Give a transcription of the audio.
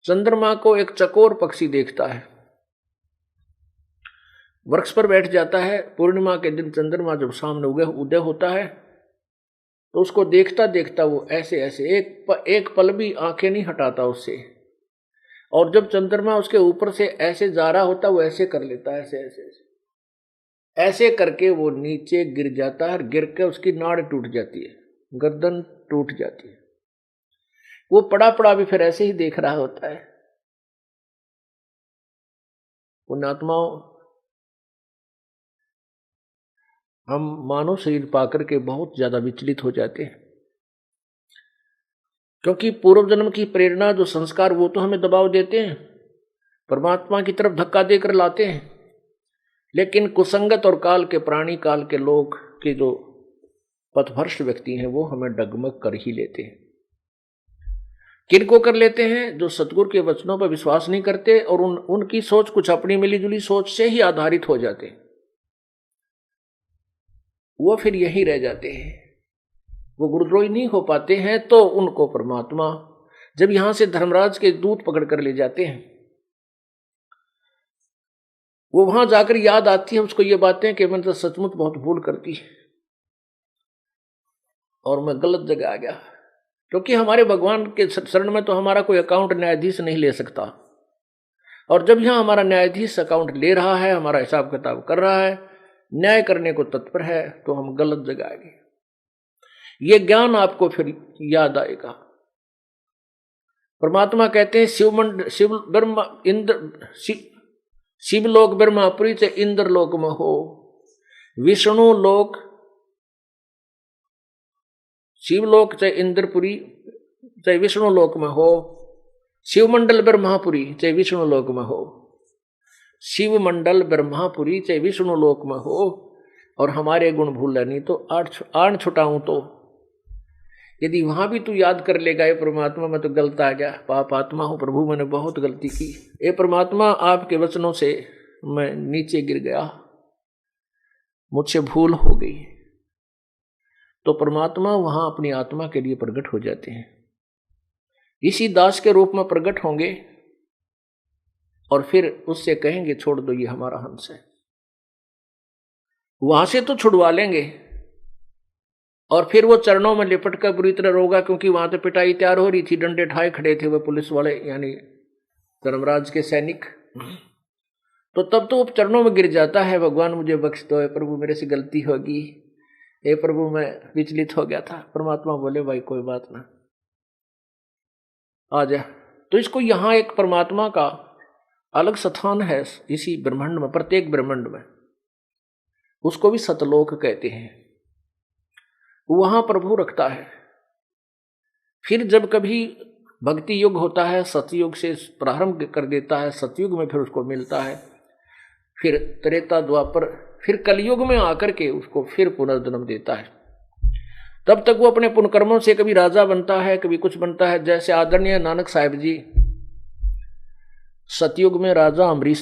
चंद्रमा को एक चकोर पक्षी देखता है, वृक्ष पर बैठ जाता है। पूर्णिमा के दिन चंद्रमा जब सामने उदय होता है तो उसको देखता देखता वो ऐसे ऐसे एक पल भी आंखें नहीं हटाता उससे, और जब चंद्रमा उसके ऊपर से ऐसे जा रहा होता वो ऐसे कर लेता है, ऐसे ऐसे ऐसे ऐसे करके वो नीचे गिर जाता है। गिर के उसकी नाड़ टूट जाती है, गर्दन टूट जाती है। वो पड़ा पड़ा भी फिर ऐसे ही देख रहा होता है। पुण्यात्माओं, हम मानव शरीर पाकर के बहुत ज्यादा विचलित हो जाते हैं, क्योंकि पूर्व जन्म की प्रेरणा जो संस्कार वो तो हमें दबाव देते हैं, परमात्मा की तरफ धक्का देकर लाते हैं। लेकिन कुसंगत और काल के प्राणी, काल के लोग के जो पथभ्रष्ट व्यक्ति हैं वो हमें डगमग कर ही लेते हैं। किनको कर लेते हैं? जो सतगुरु के वचनों पर विश्वास नहीं करते और उनकी सोच कुछ अपनी मिलीजुली सोच से ही आधारित हो जाते हैं, वो फिर यही रह जाते हैं, वो गुरुद्रोही नहीं हो पाते हैं। तो उनको परमात्मा जब यहां से धर्मराज के दूत पकड़ कर ले जाते हैं, वो वहां जाकर याद आती है उसको ये बातें कि मैंने तो सचमुच बहुत भूल कर दी और मैं गलत जगह आ गया। क्योंकि हमारे भगवान के शरण में तो हमारा कोई अकाउंट न्यायाधीश नहीं ले सकता, और जब यहां हमारा न्यायाधीश अकाउंट ले रहा है, हमारा हिसाब किताब कर रहा है, न्याय करने को तत्पर है, तो हम गलत जगह आएंगे। ये ज्ञान आपको फिर याद आएगा। परमात्मा कहते हैं शिवलोक ब्रह्मापुरी से इंद्रलोक में हो, विष्णु लोक शिवलोक चाहे इंद्रपुरी चाहे विष्णु लोक में हो, शिवमंडल ब्रह्मापुरी चाहे विष्णु लोक में हो, शिवमंडल ब्रह्मापुरी चाहे विष्णु लोक में हो, और हमारे गुण भूल नहीं तो आण छुटाऊं तो यदि वहां भी तू याद कर लेगा, ये परमात्मा मैं तो गलत आ गया, पाप आत्मा हूं प्रभु, मैंने बहुत गलती की, ये परमात्मा आपके वचनों से मैं नीचे गिर गया, मुझसे भूल हो गई, तो परमात्मा वहां अपनी आत्मा के लिए प्रकट हो जाते हैं। इसी दास के रूप में प्रकट होंगे और फिर उससे कहेंगे छोड़ दो, ये हमारा हंस है। वहां से तो छुड़वा लेंगे और फिर वो चरणों में लिपट कर बुरी तरह रोगा, क्योंकि वहां तो पिटाई तैयार हो रही थी, डंडे ठाए खड़े थे वो पुलिस वाले यानी धर्मराज के सैनिक। तो तब तो वो चरणों में गिर जाता है, भगवान मुझे बख्श दो, प्रभु मेरे से गलती होगी, हे प्रभु मैं विचलित हो गया था। परमात्मा बोले भाई कोई बात ना, आ जा। तो इसको यहां एक परमात्मा का अलग स्थान है इसी ब्रह्मांड में, प्रत्येक ब्रह्मांड में, उसको भी सतलोक कहते हैं, वहां प्रभु रखता है। फिर जब कभी भक्ति युग होता है, सतयुग से प्रारंभ कर देता है, सतयुग में फिर उसको मिलता है, फिर त्रेता द्वापर, फिर कलयुग में आकर के उसको फिर पुनर्जन्म देता है। तब तक वो अपने पुण्यकर्मों से कभी राजा बनता है, कभी कुछ बनता है। जैसे आदरणीय नानक साहिब जी सतयुग में राजा अमरीश